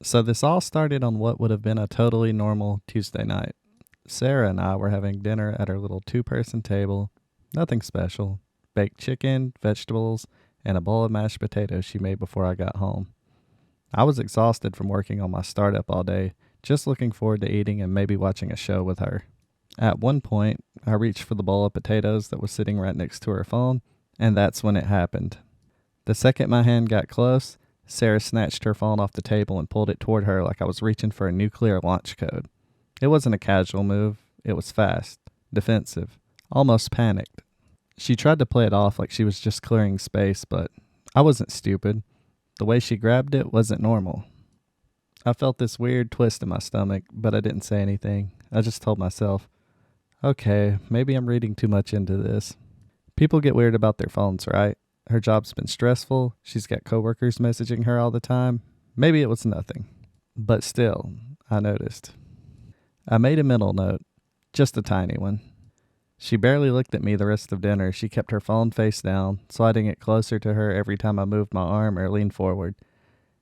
So this all started on what would have been a totally normal Tuesday night. Sarah and I were having dinner at our little two-person table. Nothing special. Baked chicken, vegetables, and a bowl of mashed potatoes she made before I got home. I was exhausted from working on my startup all day, just looking forward to eating and maybe watching a show with her. At one point, I reached for the bowl of potatoes that was sitting right next to her phone, and that's when it happened. The second my hand got close, Sarah snatched her phone off the table and pulled it toward her like I was reaching for a nuclear launch code. It wasn't a casual move, it was fast, defensive, almost panicked. She tried to play it off like she was just clearing space, but I wasn't stupid. The way she grabbed it wasn't normal. I felt this weird twist in my stomach, but I didn't say anything. I just told myself, okay, maybe I'm reading too much into this. People get weird about their phones, right? Her job's been stressful. She's got coworkers messaging her all the time. Maybe it was nothing. But still, I noticed. I made a mental note, just a tiny one. She barely looked at me the rest of dinner. She kept her phone face down, sliding it closer to her every time I moved my arm or leaned forward.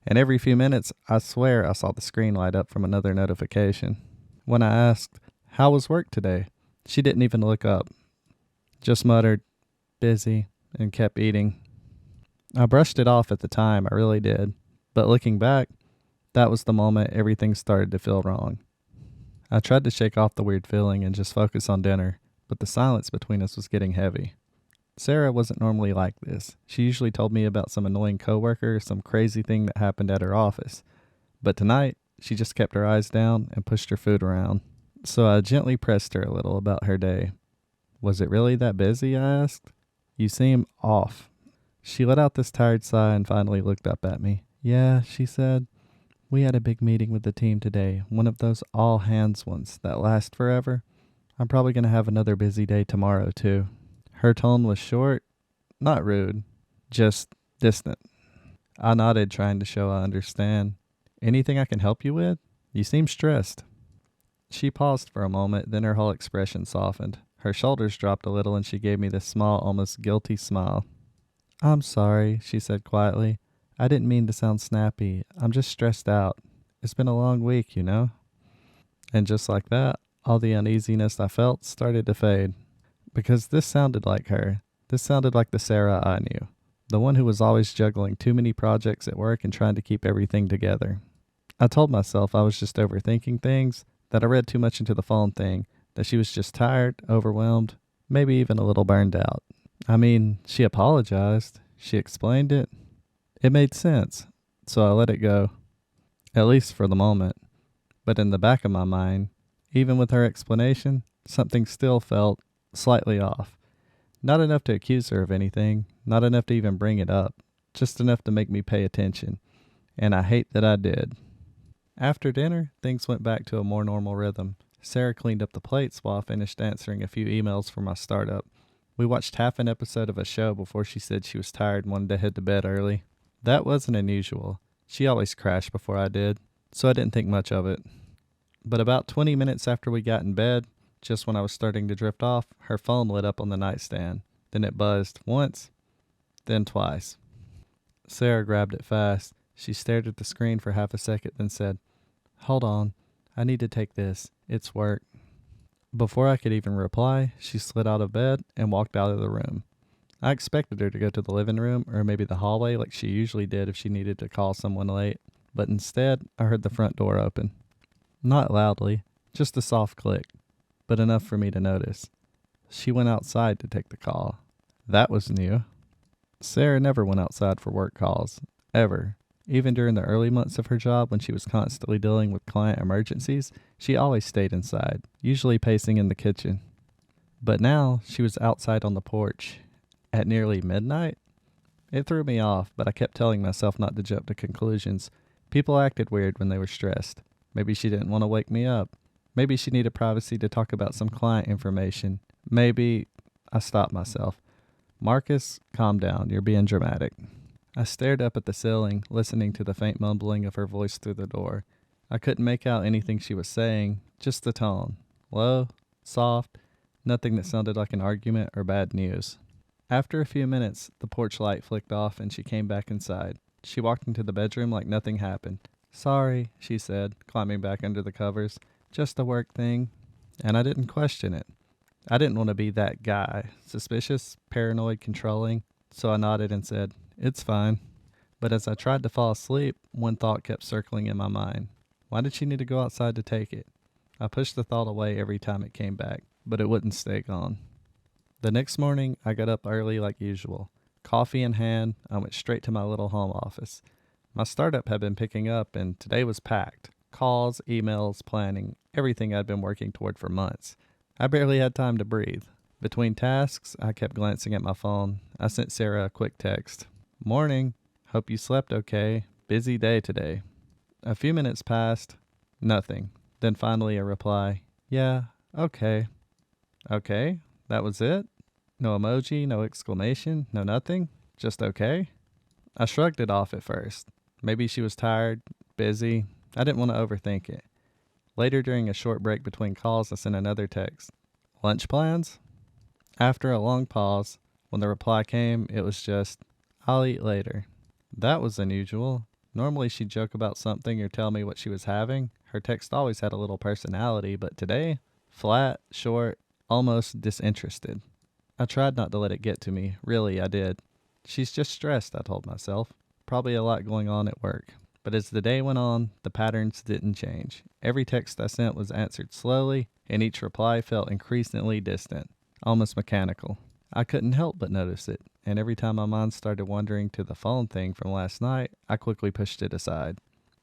And every few minutes, I swear I saw the screen light up from another notification. When I asked, "How was work today?" she didn't even look up. Just muttered, "Busy," and kept eating. I brushed it off at the time, I really did. But looking back, that was the moment everything started to feel wrong. I tried to shake off the weird feeling and just focus on dinner, but the silence between us was getting heavy. Sarah wasn't normally like this. She usually told me about some annoying coworker or some crazy thing that happened at her office. But tonight, she just kept her eyes down and pushed her food around. So I gently pressed her a little about her day. "Was it really that busy?" I asked. "You seem off." She let out this tired sigh and finally looked up at me. "Yeah," she said. "We had a big meeting with the team today, one of those all hands ones that last forever. I'm probably going to have another busy day tomorrow, too." Her tone was short, not rude, just distant. I nodded, trying to show I understand. "Anything I can help you with? You seem stressed." She paused for a moment, then her whole expression softened. Her shoulders dropped a little and she gave me this small, almost guilty smile. "I'm sorry," she said quietly. "I didn't mean to sound snappy. I'm just stressed out. It's been a long week, you know?" And just like that, all the uneasiness I felt started to fade. Because this sounded like her. This sounded like the Sarah I knew. The one who was always juggling too many projects at work and trying to keep everything together. I told myself I was just overthinking things, that I read too much into the phone thing, that she was just tired, overwhelmed, maybe even a little burned out. I mean, she apologized. She explained it. It made sense. So I let it go, at least for the moment. But in the back of my mind, even with her explanation, something still felt slightly off. Not enough to accuse her of anything, not enough to even bring it up, just enough to make me pay attention. And I hate that I did. After dinner, things went back to a more normal rhythm. Sarah cleaned up the plates while I finished answering a few emails for my startup. We watched half an episode of a show before she said she was tired and wanted to head to bed early. That wasn't unusual. She always crashed before I did, so I didn't think much of it. But about 20 minutes after we got in bed, just when I was starting to drift off, her phone lit up on the nightstand. Then it buzzed once, then twice. Sarah grabbed it fast. She stared at the screen for half a second, then said, "Hold on, I need to take this. It's work." Before I could even reply, she slid out of bed and walked out of the room. I expected her to go to the living room or maybe the hallway like she usually did if she needed to call someone late, but instead I heard the front door open. Not loudly, just a soft click, but enough for me to notice. She went outside to take the call. That was new. Sarah never went outside for work calls, ever. Even during the early months of her job when she was constantly dealing with client emergencies, she always stayed inside, usually pacing in the kitchen. But now she was outside on the porch. At nearly midnight? It threw me off, but I kept telling myself not to jump to conclusions. People acted weird when they were stressed. Maybe she didn't want to wake me up. Maybe she needed privacy to talk about some client information. Maybe... I stopped myself. "Marcus, calm down. You're being dramatic." I stared up at the ceiling, listening to the faint mumbling of her voice through the door. I couldn't make out anything she was saying, just the tone. Low, soft, nothing that sounded like an argument or bad news. After a few minutes, the porch light flicked off and she came back inside. She walked into the bedroom like nothing happened, Sorry, she said, climbing back under the covers. Just a work thing. And I didn't question it. I didn't want to be that guy, suspicious, paranoid, controlling, so I nodded and said, It's fine. But as I tried to fall asleep, one thought kept circling in my mind. Why did she need to go outside to take it? I pushed the thought away every time it came back, but it wouldn't stay gone. The next morning, I got up early like usual. Coffee in hand, I went straight to my little home office. My startup had been picking up, and today was packed. Calls, emails, planning, everything I'd been working toward for months. I barely had time to breathe. Between tasks, I kept glancing at my phone. I sent Sarah a quick text. Morning. Hope you slept okay. Busy day today. A few minutes passed. Nothing. Then finally a reply. Yeah, okay. Okay? That was it? No emoji, no exclamation, no nothing? Just okay? I shrugged it off at first. Maybe she was tired, busy. I didn't want to overthink it. Later, during a short break between calls, I sent another text. Lunch plans? After a long pause, when the reply came, it was just, I'll eat later. That was unusual. Normally she'd joke about something or tell me what she was having. Her text always had a little personality, but today, flat, short, almost disinterested. I tried not to let it get to me. Really, I did. She's just stressed, I told myself. Probably a lot going on at work. But as the day went on, the patterns didn't change. Every text I sent was answered slowly, and each reply felt increasingly distant, almost mechanical. I couldn't help but notice it, and every time my mind started wandering to the phone thing from last night, I quickly pushed it aside.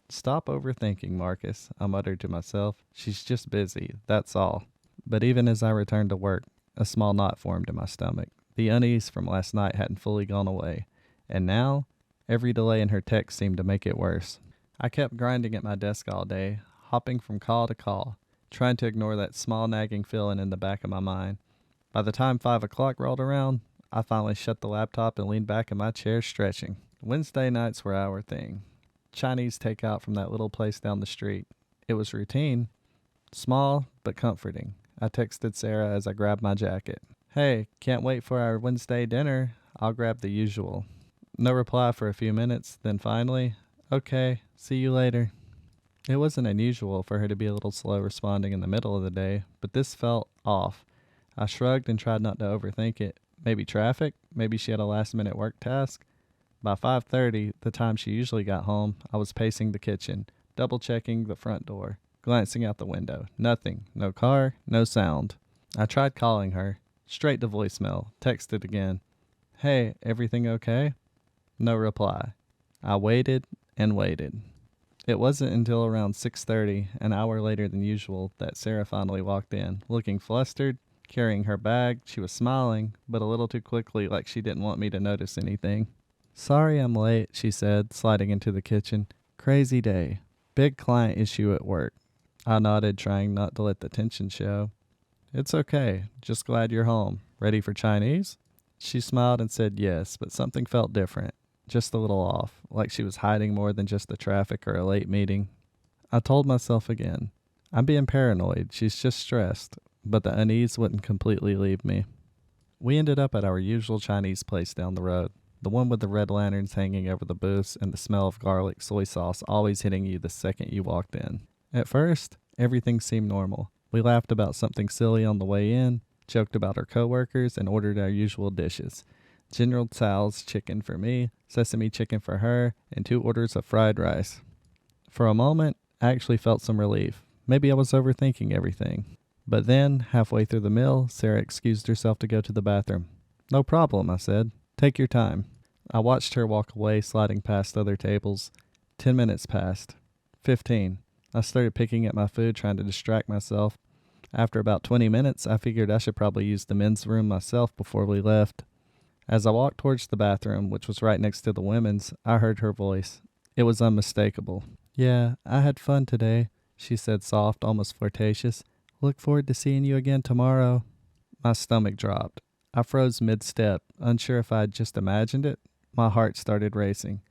Stop overthinking, Marcus, I muttered to myself. She's just busy, that's all. But even as I returned to work, a small knot formed in my stomach. The unease from last night hadn't fully gone away, and now, every delay in her text seemed to make it worse. I kept grinding at my desk all day, hopping from call to call, trying to ignore that small nagging feeling in the back of my mind. By the time 5 o'clock rolled around, I finally shut the laptop and leaned back in my chair stretching. Wednesday nights were our thing. Chinese takeout from that little place down the street. It was routine, small but comforting. I texted Sarah as I grabbed my jacket. Hey, can't wait for our Wednesday dinner. I'll grab the usual. No reply for a few minutes, then finally, okay, see you later. It wasn't unusual for her to be a little slow responding in the middle of the day, but this felt off. I shrugged and tried not to overthink it. Maybe traffic, maybe she had a last-minute work task. By 5:30, the time she usually got home, I was pacing the kitchen, double-checking the front door, glancing out the window. Nothing, no car, no sound. I tried calling her, straight to voicemail, texted again. Hey, everything okay? No reply. I waited and waited. It wasn't until around 6:30, an hour later than usual, that Sarah finally walked in, looking flustered, carrying her bag. She was smiling, but a little too quickly, like she didn't want me to notice anything. Sorry I'm late, she said, sliding into the kitchen. Crazy day. Big client issue at work. I nodded, trying not to let the tension show. It's okay. Just glad you're home. Ready for Chinese? She smiled and said yes, but something felt different. Just a little off, like she was hiding more than just the traffic or a late meeting. I told myself again, I'm being paranoid. She's just stressed. But the unease wouldn't completely leave me. We ended up at our usual Chinese place down the road, the one with the red lanterns hanging over the booths and the smell of garlic soy sauce always hitting you the second you walked in. At first, everything seemed normal. We laughed about something silly on the way in, joked about our coworkers, and ordered our usual dishes. General Tso's chicken for me, sesame chicken for her, and 2 orders of fried rice. For a moment, I actually felt some relief. Maybe I was overthinking everything. But then, halfway through the meal, Sarah excused herself to go to the bathroom. No problem, I said. Take your time. I watched her walk away, sliding past other tables. 10 minutes passed. 15. I started picking at my food, trying to distract myself. After about 20 minutes, I figured I should probably use the men's room myself before we left. As I walked towards the bathroom, which was right next to the women's, I heard her voice. It was unmistakable. Yeah, I had fun today, she said, soft, almost flirtatious. Look forward to seeing you again tomorrow. My stomach dropped. I froze mid-step, unsure if I'd just imagined it. My heart started racing.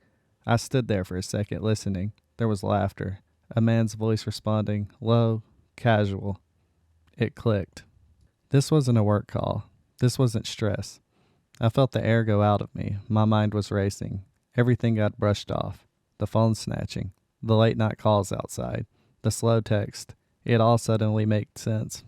I stood there for a second, listening. There was laughter. A man's voice responding, low, casual. It clicked. This wasn't a work call. This wasn't stress. I felt the air go out of me. My mind was racing. Everything got brushed off. The phone snatching. the late night calls outside, the slow text. It all suddenly made sense.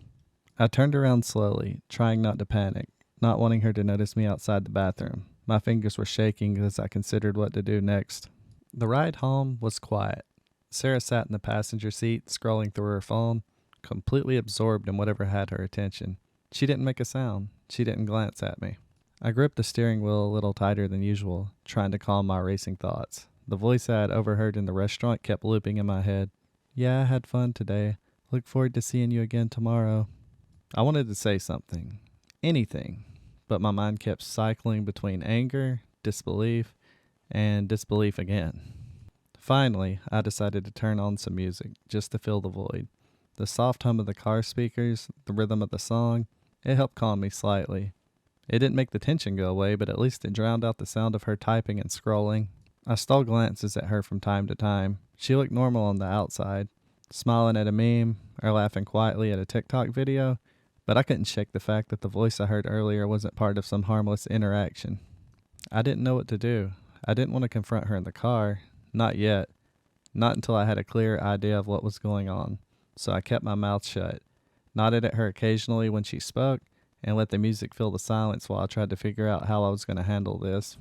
I turned around slowly, trying not to panic, not wanting her to notice me outside the bathroom. My fingers were shaking as I considered what to do next. The ride home was quiet. Sarah sat in the passenger seat, scrolling through her phone, completely absorbed in whatever had her attention. She didn't make a sound. She didn't glance at me. I gripped the steering wheel a little tighter than usual, trying to calm my racing thoughts. The voice I had overheard in the restaurant kept looping in my head. Yeah, I had fun today. Look forward to seeing you again tomorrow. I wanted to say something. Anything. But my mind kept cycling between anger, disbelief, and disbelief again. Finally, I decided to turn on some music, just to fill the void. The soft hum of the car speakers, the rhythm of the song, it helped calm me slightly. It didn't make the tension go away, but at least it drowned out the sound of her typing and scrolling. I stole glances at her from time to time. She looked normal on the outside, smiling at a meme or laughing quietly at a TikTok video, but I couldn't shake the fact that the voice I heard earlier wasn't part of some harmless interaction. I didn't know what to do. I didn't want to confront her in the car. Not yet. Not until I had a clear idea of what was going on. So I kept my mouth shut, nodded at her occasionally when she spoke, and let the music fill the silence while I tried to figure out how I was going to handle this.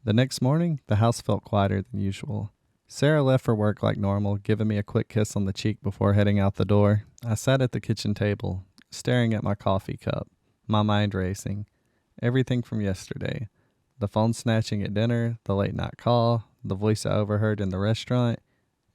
The next morning, the house felt quieter than usual. Sarah left for work like normal, giving me a quick kiss on the cheek before heading out the door. I sat at the kitchen table, staring at my coffee cup, my mind racing. Everything from yesterday. The phone snatching at dinner, the late night call, the voice I overheard in the restaurant.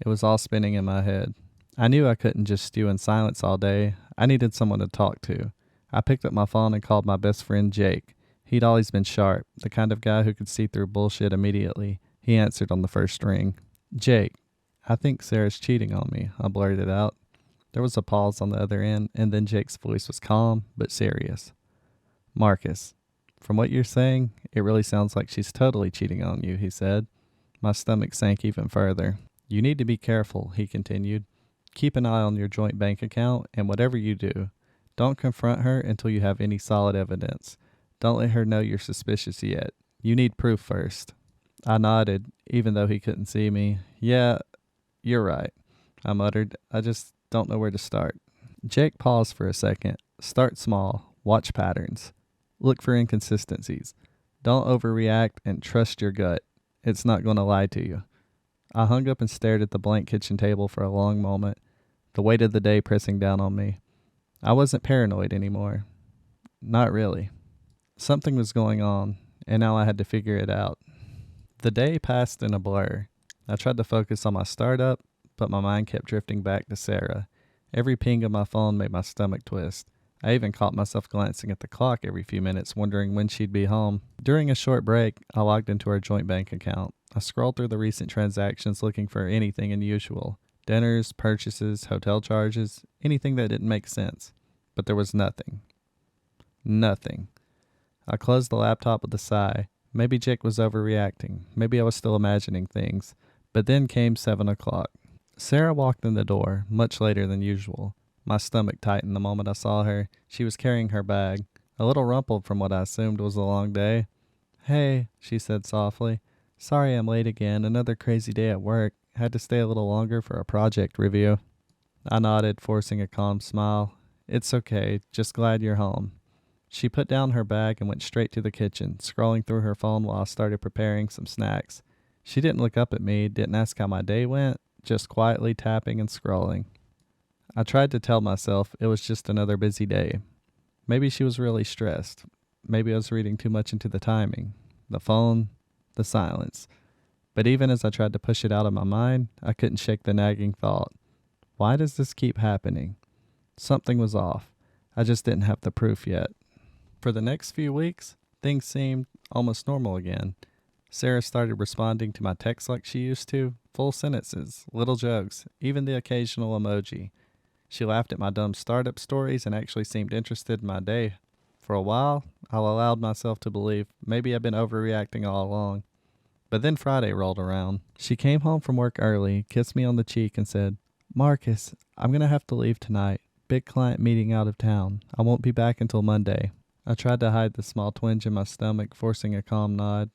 It was all spinning in my head. I knew I couldn't just stew in silence all day. I needed someone to talk to. I picked up my phone and called my best friend Jake. He'd always been sharp, the kind of guy who could see through bullshit immediately. He answered on the first ring. Jake, I think Sarah's cheating on me, I blurted out. There was a pause on the other end, and then Jake's voice was calm but serious. Marcus, from what you're saying, it really sounds like she's totally cheating on you, he said. My stomach sank even further. You need to be careful, he continued. Keep an eye on your joint bank account, and whatever you do, don't confront her until you have any solid evidence. Don't let her know you're suspicious yet. You need proof first. I nodded, even though he couldn't see me. Yeah, you're right, I muttered. I just don't know where to start. Jake paused for a second. Start small. Watch patterns. Look for inconsistencies. Don't overreact and trust your gut. It's not going to lie to you. I hung up and stared at the blank kitchen table for a long moment, the weight of the day pressing down on me. I wasn't paranoid anymore. Not really. Something was going on, and now I had to figure it out. The day passed in a blur. I tried to focus on my startup, but my mind kept drifting back to Sarah. Every ping of my phone made my stomach twist. I even caught myself glancing at the clock every few minutes, wondering when she'd be home. During a short break, I logged into our joint bank account. I scrolled through the recent transactions looking for anything unusual. Dinners, purchases, hotel charges, anything that didn't make sense. But there was nothing. Nothing. I closed the laptop with a sigh. Maybe Jake was overreacting. Maybe I was still imagining things. But then came 7 o'clock. Sarah walked in the door, much later than usual. My stomach tightened the moment I saw her. She was carrying her bag, a little rumpled from what I assumed was a long day. Hey, she said softly. Sorry I'm late again. Another crazy day at work. Had to stay a little longer for a project review. I nodded, forcing a calm smile. It's okay. Just glad you're home. She put down her bag and went straight to the kitchen, scrolling through her phone while I started preparing some snacks. She didn't look up at me, didn't ask how my day went, just quietly tapping and scrolling. I tried to tell myself it was just another busy day. Maybe she was really stressed. Maybe I was reading too much into the timing, the phone, the silence. But even as I tried to push it out of my mind, I couldn't shake the nagging thought. Why does this keep happening? Something was off. I just didn't have the proof yet. For the next few weeks, things seemed almost normal again. Sarah started responding to my texts like she used to, full sentences, little jokes, even the occasional emoji. She laughed at my dumb startup stories and actually seemed interested in my day. For a while, I allowed myself to believe maybe I'd been overreacting all along. But then Friday rolled around. She came home from work early, kissed me on the cheek, and said, Marcus, I'm going to have to leave tonight. Big client meeting out of town. I won't be back until Monday. I tried to hide the small twinge in my stomach, forcing a calm nod.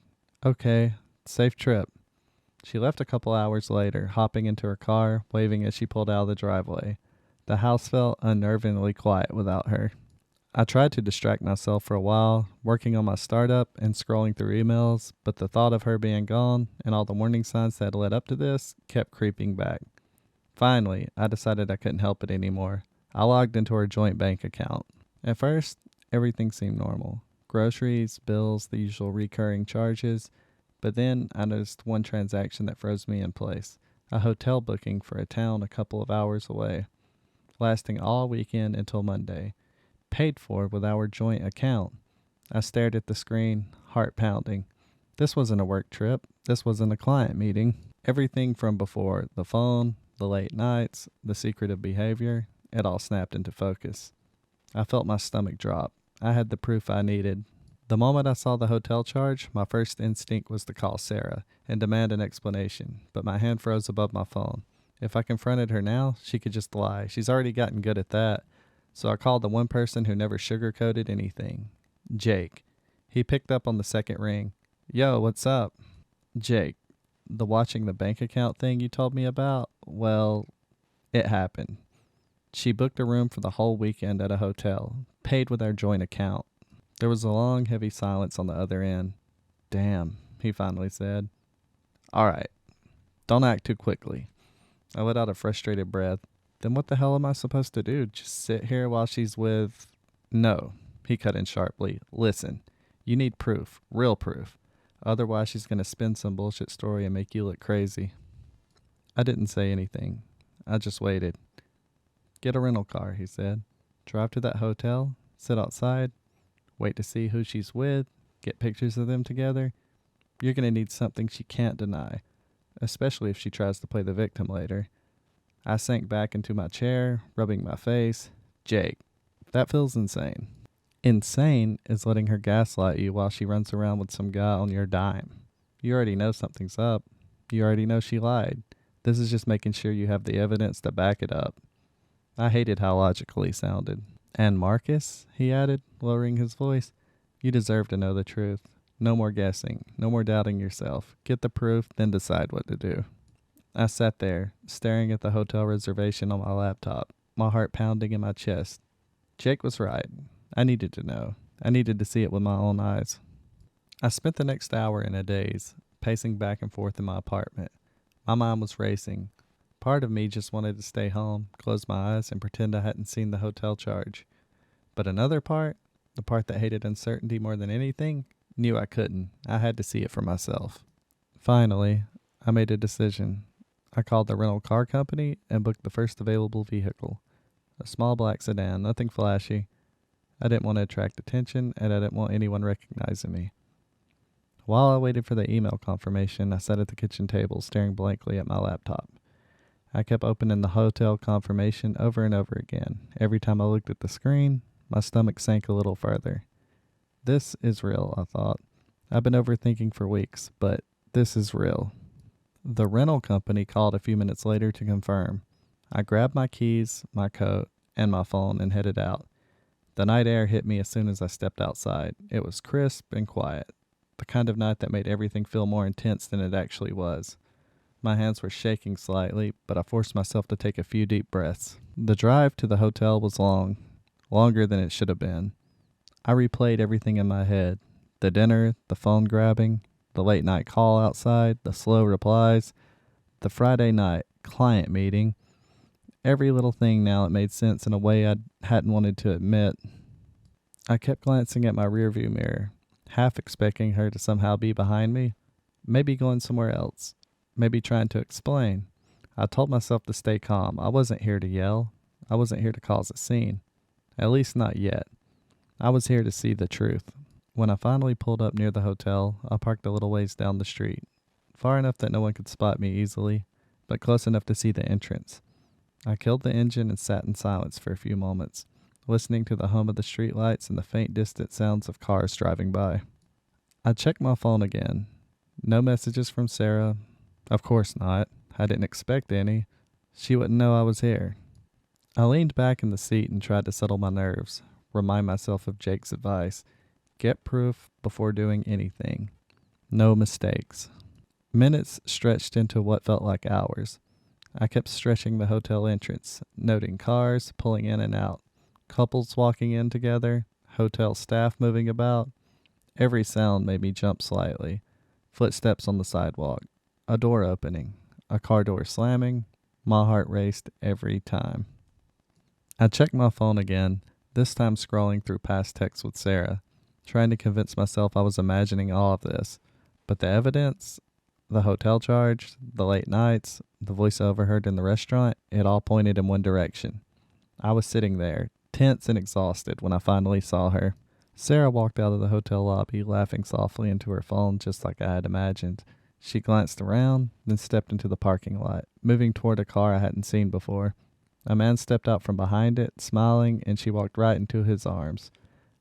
Okay, safe trip. She left a couple hours later, hopping into her car, waving as she pulled out of the driveway. The house felt unnervingly quiet without her. I tried to distract myself for a while, working on my startup and scrolling through emails, but the thought of her being gone and all the warning signs that had led up to this kept creeping back. Finally, I decided I couldn't help it anymore. I logged into her joint bank account. At first, everything seemed normal. Groceries, bills, the usual recurring charges. But then I noticed one transaction that froze me in place. A hotel booking for a town a couple of hours away, lasting all weekend until Monday. Paid for with our joint account. I stared at the screen, heart pounding. This wasn't a work trip. This wasn't a client meeting. Everything from before, the phone, the late nights, the secretive behavior, it all snapped into focus. I felt my stomach drop. I had the proof I needed. The moment I saw the hotel charge, my first instinct was to call Sarah and demand an explanation, but my hand froze above my phone. If I confronted her now, she could just lie. She's already gotten good at that. So I called the one person who never sugarcoated anything. Jake. He picked up on the second ring. Yo, what's up? Jake, the watching the bank account thing you told me about? Well, it happened. She booked a room for the whole weekend at a hotel, paid with our joint account. There was a long, heavy silence on the other end. Damn, he finally said. All right, don't act too quickly. I let out a frustrated breath. Then what the hell am I supposed to do? Just sit here while she's with... No, he cut in sharply. Listen, you need proof, real proof. Otherwise she's going to spin some bullshit story and make you look crazy. I didn't say anything. I just waited. Get a rental car, he said. Drive to that hotel, sit outside, wait to see who she's with, get pictures of them together. You're going to need something she can't deny, especially if she tries to play the victim later. I sank back into my chair, rubbing my face. Jake, that feels insane. Insane is letting her gaslight you while she runs around with some guy on your dime. You already know something's up. You already know she lied. This is just making sure you have the evidence to back it up. I hated how logical he sounded. And Marcus, he added, lowering his voice, you deserve to know the truth. No more guessing. No more doubting yourself. Get the proof, then decide what to do. I sat there, staring at the hotel reservation on my laptop, my heart pounding in my chest. Jake was right. I needed to know. I needed to see it with my own eyes. I spent the next hour in a daze, pacing back and forth in my apartment. My mind was racing. Part of me just wanted to stay home, close my eyes, and pretend I hadn't seen the hotel charge. But another part, the part that hated uncertainty more than anything, knew I couldn't. I had to see it for myself. Finally, I made a decision. I called the rental car company and booked the first available vehicle. A small black sedan, nothing flashy. I didn't want to attract attention, and I didn't want anyone recognizing me. While I waited for the email confirmation, I sat at the kitchen table, staring blankly at my laptop. I kept opening the hotel confirmation over and over again. Every time I looked at the screen, my stomach sank a little further. This is real, I thought. I've been overthinking for weeks, but this is real. The rental company called a few minutes later to confirm. I grabbed my keys, my coat, and my phone and headed out. The night air hit me as soon as I stepped outside. It was crisp and quiet, the kind of night that made everything feel more intense than it actually was. My hands were shaking slightly, but I forced myself to take a few deep breaths. The drive to the hotel was long, longer than it should have been. I replayed everything in my head. The dinner, the phone grabbing, the late night call outside, the slow replies, the Friday night client meeting. Every little thing now it made sense in a way I hadn't wanted to admit. I kept glancing at my rearview mirror, half expecting her to somehow be behind me, maybe going somewhere else, maybe trying to explain. I told myself to stay calm. I wasn't here to yell. I wasn't here to cause a scene. At least not yet. I was here to see the truth. When I finally pulled up near the hotel, I parked a little ways down the street, far enough that no one could spot me easily, but close enough to see the entrance. I killed the engine and sat in silence for a few moments, listening to the hum of the streetlights and the faint distant sounds of cars driving by. I checked my phone again. No messages from Sarah. Of course not. I didn't expect any. She wouldn't know I was here. I leaned back in the seat and tried to settle my nerves, remind myself of Jake's advice. Get proof before doing anything. No mistakes. Minutes stretched into what felt like hours. I kept stretching the hotel entrance, noting cars pulling in and out, couples walking in together, hotel staff moving about. Every sound made me jump slightly. Footsteps on the sidewalk, a door opening, a car door slamming. My heart raced every time. I checked my phone again, this time scrolling through past texts with Sarah, trying to convince myself I was imagining all of this. But the evidence, the hotel charge, the late nights, the voice I overheard in the restaurant, it all pointed in one direction. I was sitting there, tense and exhausted, when I finally saw her. Sarah walked out of the hotel lobby, laughing softly into her phone just like I had imagined. She glanced around, then stepped into the parking lot, moving toward a car I hadn't seen before. A man stepped out from behind it, smiling, and she walked right into his arms.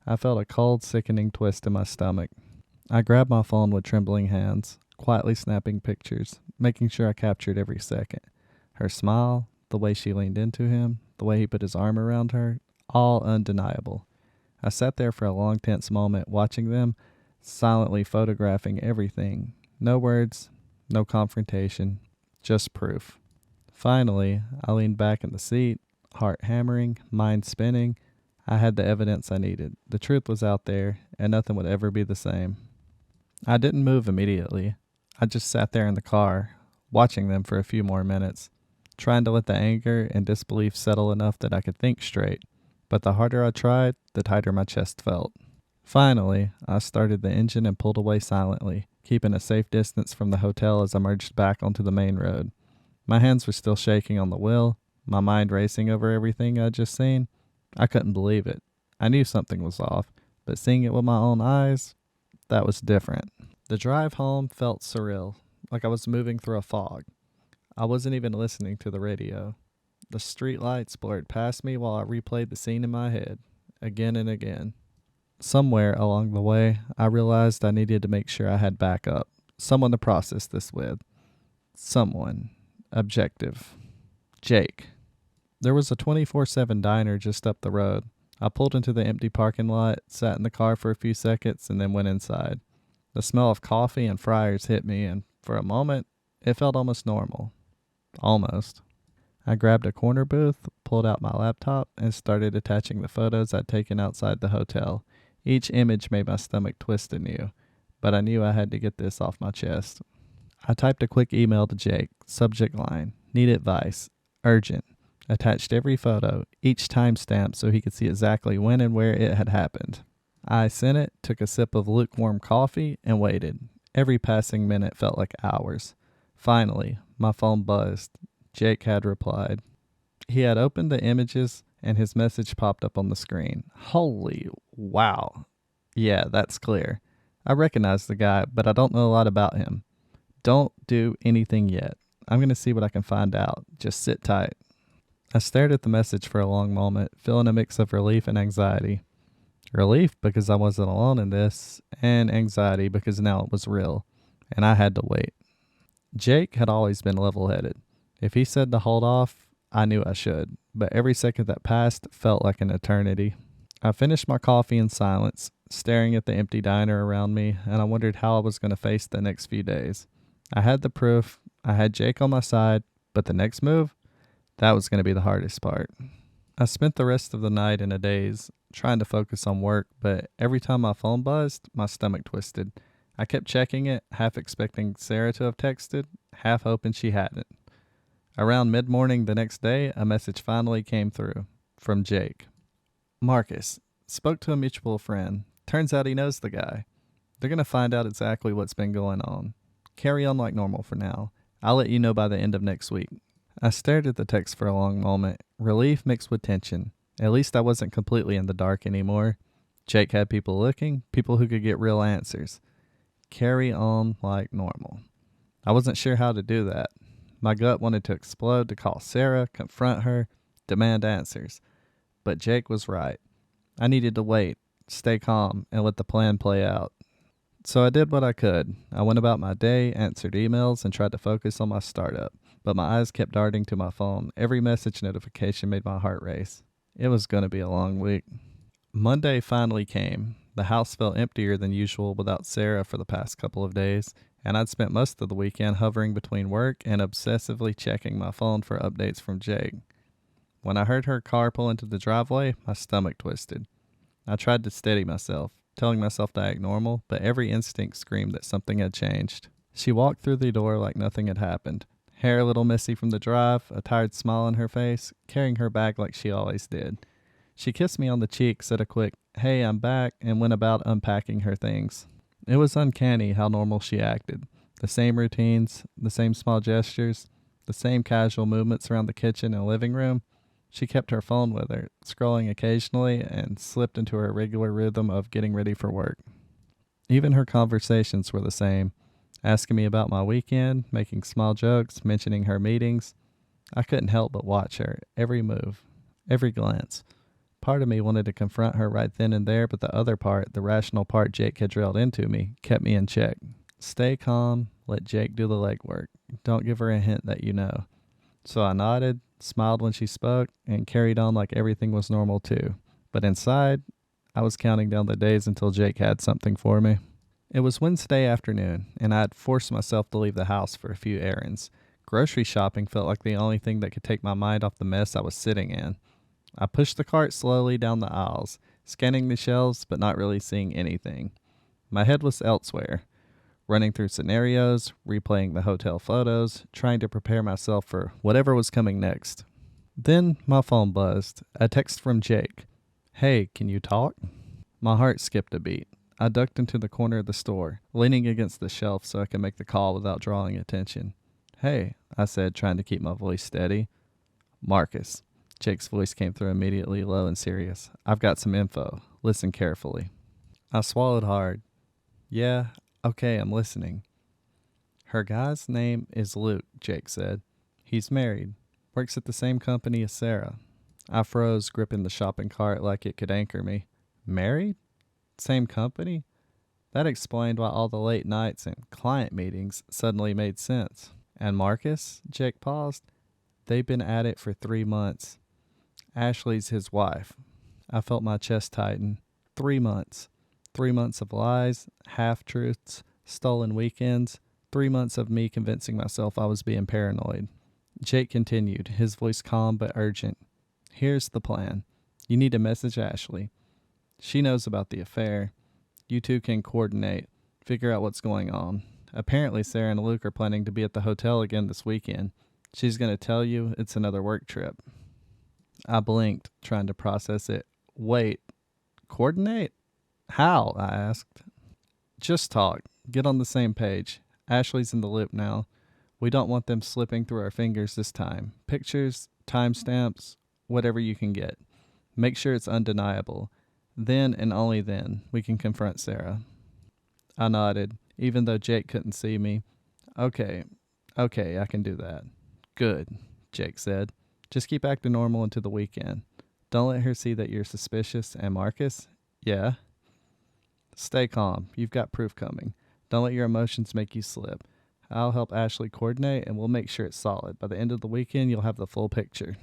I felt a cold, sickening twist in my stomach. I grabbed my phone with trembling hands, quietly snapping pictures, making sure I captured every second. Her smile, the way she leaned into him, the way he put his arm around her, all undeniable. I sat there for a long, tense moment, watching them, silently photographing everything. No words, no confrontation, just proof. Finally, I leaned back in the seat, heart hammering, mind spinning. I had the evidence I needed. The truth was out there, and nothing would ever be the same. I didn't move immediately. I just sat there in the car, watching them for a few more minutes, trying to let the anger and disbelief settle enough that I could think straight. But the harder I tried, the tighter my chest felt. Finally, I started the engine and pulled away silently, keeping a safe distance from the hotel as I merged back onto the main road. My hands were still shaking on the wheel, my mind racing over everything I'd just seen. I couldn't believe it. I knew something was off, but seeing it with my own eyes, that was different. The drive home felt surreal, like I was moving through a fog. I wasn't even listening to the radio. The streetlights blurred past me while I replayed the scene in my head, again and again. Somewhere along the way, I realized I needed to make sure I had backup, someone to process this with. Someone. Objective. Jake. There was a 24/7 diner just up the road. I pulled into the empty parking lot, sat in the car for a few seconds, and then went inside. The smell of coffee and fryers hit me, and for a moment, it felt almost normal. Almost. I grabbed a corner booth, pulled out my laptop, and started attaching the photos I'd taken outside the hotel. Each image made my stomach twist anew, but I knew I had to get this off my chest. I typed a quick email to Jake, subject line, need advice, urgent. Attached every photo, each timestamp so he could see exactly when and where it had happened. I sent it, took a sip of lukewarm coffee, and waited. Every passing minute felt like hours. Finally, my phone buzzed. Jake had replied. He had opened the images, and his message popped up on the screen. Holy wow. Yeah, that's clear. I recognize the guy, but I don't know a lot about him. Don't do anything yet. I'm going to see what I can find out. Just sit tight. I stared at the message for a long moment, feeling a mix of relief and anxiety. Relief because I wasn't alone in this, and anxiety because now it was real, and I had to wait. Jake had always been level-headed. If he said to hold off, I knew I should, but every second that passed felt like an eternity. I finished my coffee in silence, staring at the empty diner around me, and I wondered how I was going to face the next few days. I had the proof, I had Jake on my side, but the next move? That was going to be the hardest part. I spent the rest of the night in a daze, trying to focus on work, but every time my phone buzzed, my stomach twisted. I kept checking it, half expecting Sarah to have texted, half hoping she hadn't. Around mid-morning the next day, a message finally came through, from Jake. Marcus, spoke to a mutual friend. Turns out he knows the guy. They're going to find out exactly what's been going on. Carry on like normal for now. I'll let you know by the end of next week. I stared at the text for a long moment, relief mixed with tension. At least I wasn't completely in the dark anymore. Jake had people looking, people who could get real answers. Carry on like normal. I wasn't sure how to do that. My gut wanted to explode, to call Sarah, confront her, demand answers. But Jake was right. I needed to wait, stay calm, and let the plan play out. So I did what I could. I went about my day, answered emails, and tried to focus on my startup. But my eyes kept darting to my phone. Every message notification made my heart race. It was going to be a long week. Monday finally came. The house felt emptier than usual without Sarah for the past couple of days, and I'd spent most of the weekend hovering between work and obsessively checking my phone for updates from Jake. When I heard her car pull into the driveway, my stomach twisted. I tried to steady myself, telling myself to act normal, but every instinct screamed that something had changed. She walked through the door like nothing had happened, hair a little messy from the drive, a tired smile on her face, carrying her bag like she always did. She kissed me on the cheek, said a quick, "Hey, I'm back," and went about unpacking her things. It was uncanny how normal she acted. The same routines, the same small gestures, the same casual movements around the kitchen and living room. She kept her phone with her, scrolling occasionally, and slipped into her regular rhythm of getting ready for work. Even her conversations were the same, asking me about my weekend, making small jokes, mentioning her meetings. I couldn't help but watch her, every move, every glance. Part of me wanted to confront her right then and there, but the other part, the rational part Jake had drilled into me, kept me in check. Stay calm, let Jake do the legwork. Don't give her a hint that you know. So I nodded, smiled when she spoke, and carried on like everything was normal too. But inside, I was counting down the days until Jake had something for me. It was Wednesday afternoon, and I had forced myself to leave the house for a few errands. Grocery shopping felt like the only thing that could take my mind off the mess I was sitting in. I pushed the cart slowly down the aisles, scanning the shelves but not really seeing anything. My head was elsewhere, running through scenarios, replaying the hotel photos, trying to prepare myself for whatever was coming next. Then my phone buzzed, a text from Jake. "Hey, can you talk?" My heart skipped a beat. I ducked into the corner of the store, leaning against the shelf so I could make the call without drawing attention. "Hey," I said, trying to keep my voice steady. "Marcus." Jake's voice came through immediately low and serious. "I've got some info. Listen carefully." I swallowed hard. "Yeah, okay, I'm listening." "Her guy's name is Luke," Jake said. "He's married. Works at the same company as Sarah." I froze, gripping the shopping cart like it could anchor me. Married? Same company? That explained why all the late nights and client meetings suddenly made sense. "And Marcus?" Jake paused. "They've been at it for 3 months. Ashley's his wife." I felt my chest tighten. 3 months. 3 months of lies, half-truths, stolen weekends. 3 months of me convincing myself I was being paranoid. Jake continued, his voice calm but urgent. "Here's the plan. You need to message Ashley. She knows about the affair. You two can coordinate, figure out what's going on. Apparently Sarah and Luke are planning to be at the hotel again this weekend. She's going to tell you it's another work trip." I blinked, trying to process it. "Wait, coordinate? How?" I asked. "Just talk. Get on the same page. Ashley's in the loop now. We don't want them slipping through our fingers this time. Pictures, timestamps, whatever you can get. Make sure it's undeniable. Then and only then, we can confront Sarah." I nodded, even though Jake couldn't see me. Okay, I can do that." "Good," Jake said. "Just keep acting normal into the weekend. Don't let her see that you're suspicious. And Marcus?" "Yeah?" "Stay calm. You've got proof coming. Don't let your emotions make you slip. I'll help Ashley coordinate, and we'll make sure it's solid. By the end of the weekend, you'll have the full picture."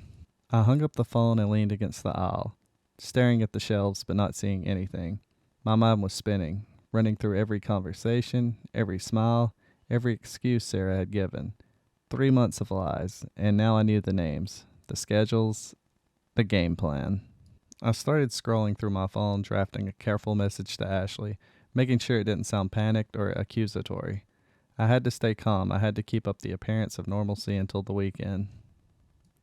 I hung up the phone and leaned against the aisle, staring at the shelves but not seeing anything. My mind was spinning, running through every conversation, every smile, every excuse Sarah had given. 3 months of lies, and now I knew the names, the schedules, the game plan. I started scrolling through my phone, drafting a careful message to Ashley, making sure it didn't sound panicked or accusatory. I had to stay calm. I had to keep up the appearance of normalcy until the weekend.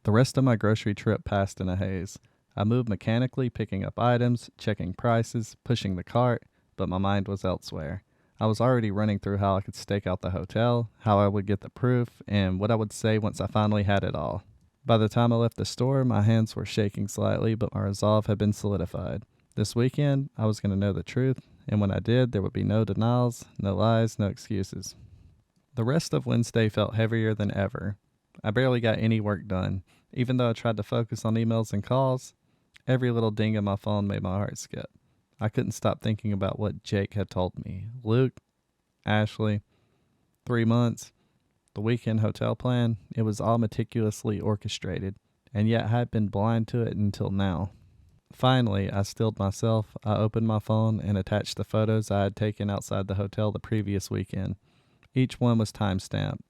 The rest of my grocery trip passed in a haze. I moved mechanically, picking up items, checking prices, pushing the cart, but my mind was elsewhere. I was already running through how I could stake out the hotel, how I would get the proof, and what I would say once I finally had it all. By the time I left the store, my hands were shaking slightly, but my resolve had been solidified. This weekend, I was going to know the truth, and when I did, there would be no denials, no lies, no excuses. The rest of Wednesday felt heavier than ever. I barely got any work done. Even though I tried to focus on emails and calls, every little ding on my phone made my heart skip. I couldn't stop thinking about what Jake had told me. Luke, Ashley, 3 months, the weekend hotel plan, it was all meticulously orchestrated, and yet I had been blind to it until now. Finally, I stilled myself. I opened my phone and attached the photos I had taken outside the hotel the previous weekend. Each one was time-stamped,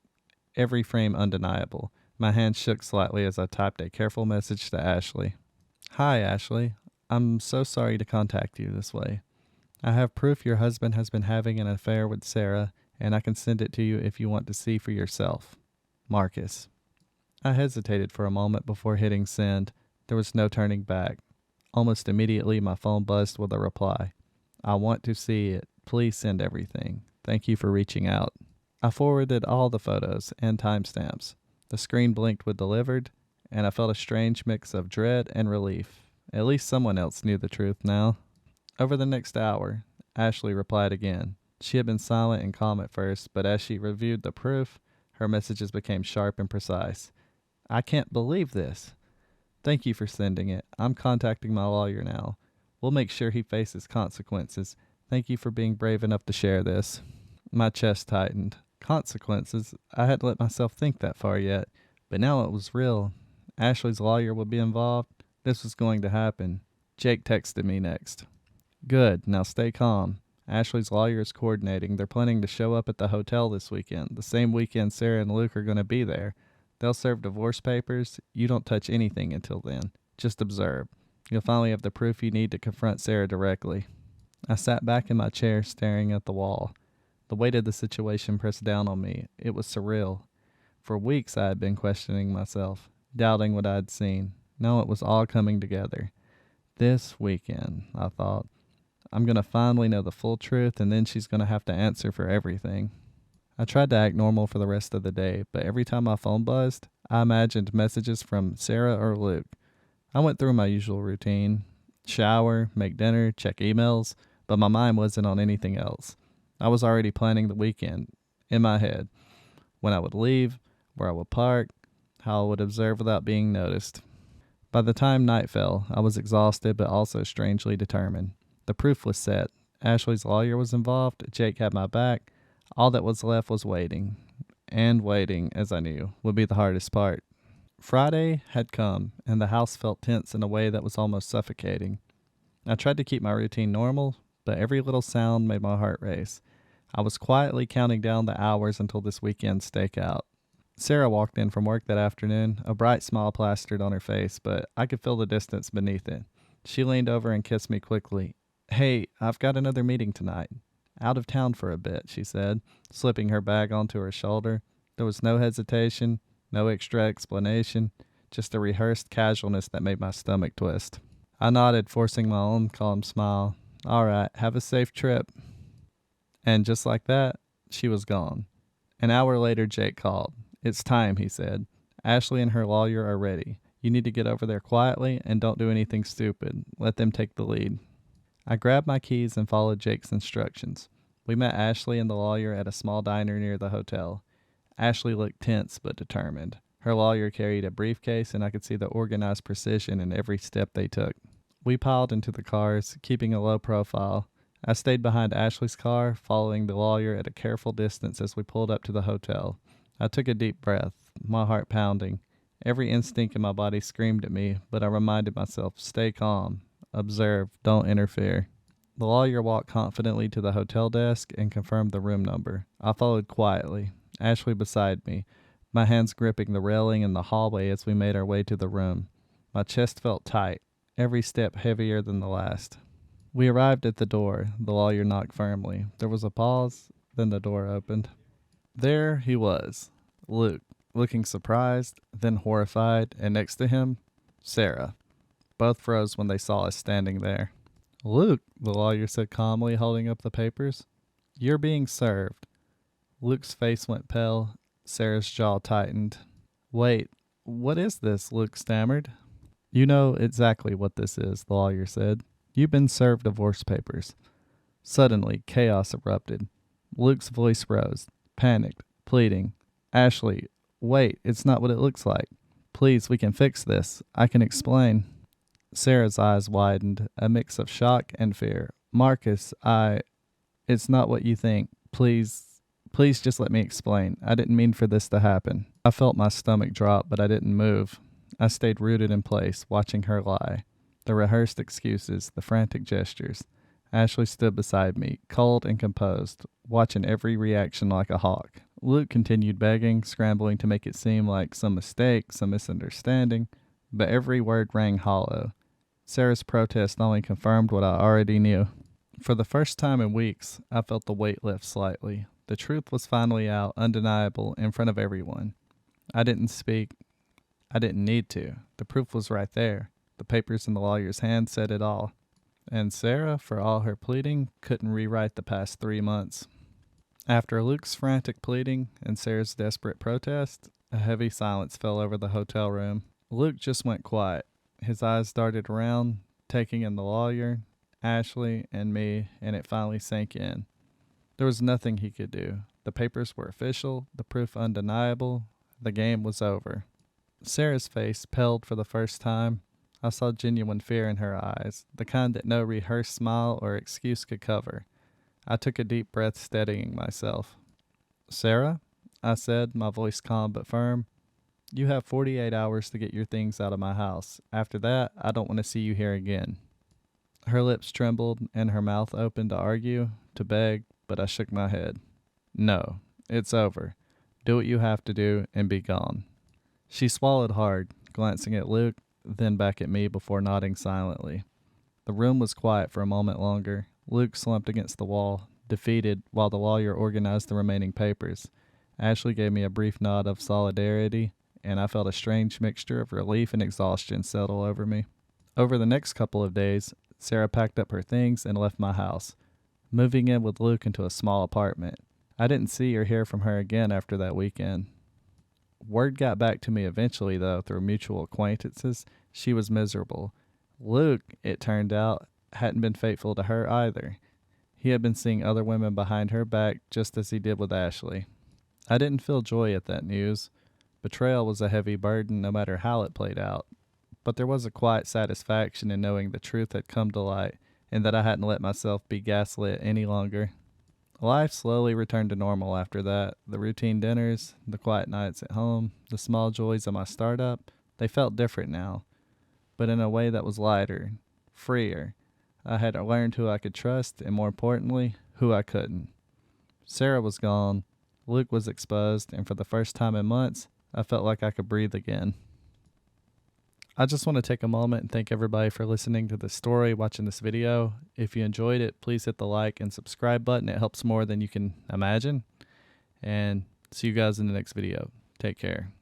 every frame undeniable. My hand shook slightly as I typed a careful message to Ashley. Hi, Ashley. I'm so sorry to contact you this way. I have proof your husband has been having an affair with Sarah, and I can send it to you if you want to see for yourself. Marcus. I hesitated for a moment before hitting send. There was no turning back. Almost immediately, my phone buzzed with a reply. I want to see it. Please send everything. Thank you for reaching out. I forwarded all the photos and timestamps. The screen blinked with delivered, and I felt a strange mix of dread and relief. At least someone else knew the truth now. Over the next hour, Ashley replied again. She had been silent and calm at first, but as she reviewed the proof, her messages became sharp and precise. I can't believe this. Thank you for sending it. I'm contacting my lawyer now. We'll make sure he faces consequences. Thank you for being brave enough to share this. My chest tightened. Consequences? I hadn't let myself think that far yet, but now it was real. Ashley's lawyer would be involved. This was going to happen. Jake texted me next. Good, now stay calm. Ashley's lawyer is coordinating. They're planning to show up at the hotel this weekend, the same weekend Sarah and Luke are going to be there. They'll serve divorce papers. You don't touch anything until then. Just observe. You'll finally have the proof you need to confront Sarah directly. I sat back in my chair staring at the wall. The weight of the situation pressed down on me. It was surreal. For weeks I had been questioning myself, doubting what I had seen. Now it was all coming together. This weekend, I thought, I'm going to finally know the full truth, and then she's going to have to answer for everything. I tried to act normal for the rest of the day, but every time my phone buzzed, I imagined messages from Sarah or Luke. I went through my usual routine. Shower, make dinner, check emails, but my mind wasn't on anything else. I was already planning the weekend, in my head. When I would leave, where I would park, how I would observe without being noticed. By the time night fell, I was exhausted but also strangely determined. The proof was set. Ashley's lawyer was involved. Jake had my back. All that was left was waiting. And waiting, as I knew, would be the hardest part. Friday had come, and the house felt tense in a way that was almost suffocating. I tried to keep my routine normal, but every little sound made my heart race. I was quietly counting down the hours until this weekend's stakeout. Sarah walked in from work that afternoon, a bright smile plastered on her face, but I could feel the distance beneath it. She leaned over and kissed me quickly. Hey, I've got another meeting tonight. Out of town for a bit, she said, slipping her bag onto her shoulder. There was no hesitation, no extra explanation, just a rehearsed casualness that made my stomach twist. I nodded, forcing my own calm smile. All right, have a safe trip. And just like that, she was gone. An hour later, Jake called. It's time, he said. Ashley and her lawyer are ready. You need to get over there quietly and don't do anything stupid. Let them take the lead. I grabbed my keys and followed Jake's instructions. We met Ashley and the lawyer at a small diner near the hotel. Ashley looked tense but determined. Her lawyer carried a briefcase, and I could see the organized precision in every step they took. We piled into the cars, keeping a low profile. I stayed behind Ashley's car, following the lawyer at a careful distance as we pulled up to the hotel. I took a deep breath, my heart pounding. Every instinct in my body screamed at me, but I reminded myself, stay calm, observe, don't interfere. The lawyer walked confidently to the hotel desk and confirmed the room number. I followed quietly, Ashley beside me, my hands gripping the railing in the hallway as we made our way to the room. My chest felt tight, every step heavier than the last. We arrived at the door. The lawyer knocked firmly. There was a pause, then the door opened. There he was, Luke, looking surprised, then horrified, and next to him, Sarah. Both froze when they saw us standing there. Luke, the lawyer said calmly, holding up the papers. You're being served. Luke's face went pale. Sarah's jaw tightened. Wait, what is this? Luke stammered. You know exactly what this is, the lawyer said. You've been served divorce papers. Suddenly, chaos erupted. Luke's voice rose, panicked, pleading. Ashley, wait, it's not what it looks like. Please, we can fix this. I can explain. Sarah's eyes widened, a mix of shock and fear. Marcus, it's not what you think. Please just let me explain. I didn't mean for this to happen. I felt my stomach drop, but I didn't move. I stayed rooted in place, watching her lie. The rehearsed excuses, the frantic gestures. Ashley stood beside me, cold and composed, watching every reaction like a hawk. Luke continued begging, scrambling to make it seem like some mistake, some misunderstanding, but every word rang hollow. Sarah's protest only confirmed what I already knew. For the first time in weeks, I felt the weight lift slightly. The truth was finally out, undeniable, in front of everyone. I didn't speak. I didn't need to. The proof was right there. The papers in the lawyer's hand said it all. And Sarah, for all her pleading, couldn't rewrite the past 3 months. After Luke's frantic pleading and Sarah's desperate protest, a heavy silence fell over the hotel room. Luke just went quiet. His eyes darted around, taking in the lawyer, Ashley, and me, and it finally sank in. There was nothing he could do. The papers were official, the proof undeniable. The game was over. Sarah's face paled for the first time. I saw genuine fear in her eyes, the kind that no rehearsed smile or excuse could cover. I took a deep breath, steadying myself. "Sarah," I said, my voice calm but firm, "you have 48 hours to get your things out of my house. After that, I don't want to see you here again." Her lips trembled and her mouth opened to argue, to beg, but I shook my head. "No, it's over. Do what you have to do and be gone." She swallowed hard, glancing at Luke, then back at me before nodding silently. The room was quiet for a moment longer. Luke slumped against the wall, defeated, while the lawyer organized the remaining papers. Ashley gave me a brief nod of solidarity, and I felt a strange mixture of relief and exhaustion settle over me. Over the next couple of days, Sarah packed up her things and left my house, moving in with Luke into a small apartment. I didn't see or hear from her again after that weekend. Word got back to me eventually, though, through mutual acquaintances. She was miserable. Luke, it turned out, hadn't been faithful to her either. He had been seeing other women behind her back, just as he did with Ashley. I didn't feel joy at that news. Betrayal was a heavy burden, no matter how it played out. But there was a quiet satisfaction in knowing the truth had come to light, and that I hadn't let myself be gaslit any longer. Life slowly returned to normal after that. The routine dinners, the quiet nights at home, the small joys of my startup, they felt different now, but in a way that was lighter, freer. I had learned who I could trust, and more importantly, who I couldn't. Sarah was gone, Luke was exposed, and for the first time in months, I felt like I could breathe again. I just want to take a moment and thank everybody for listening to this story, watching this video. If you enjoyed it, please hit the like and subscribe button. It helps more than you can imagine. And see you guys in the next video. Take care.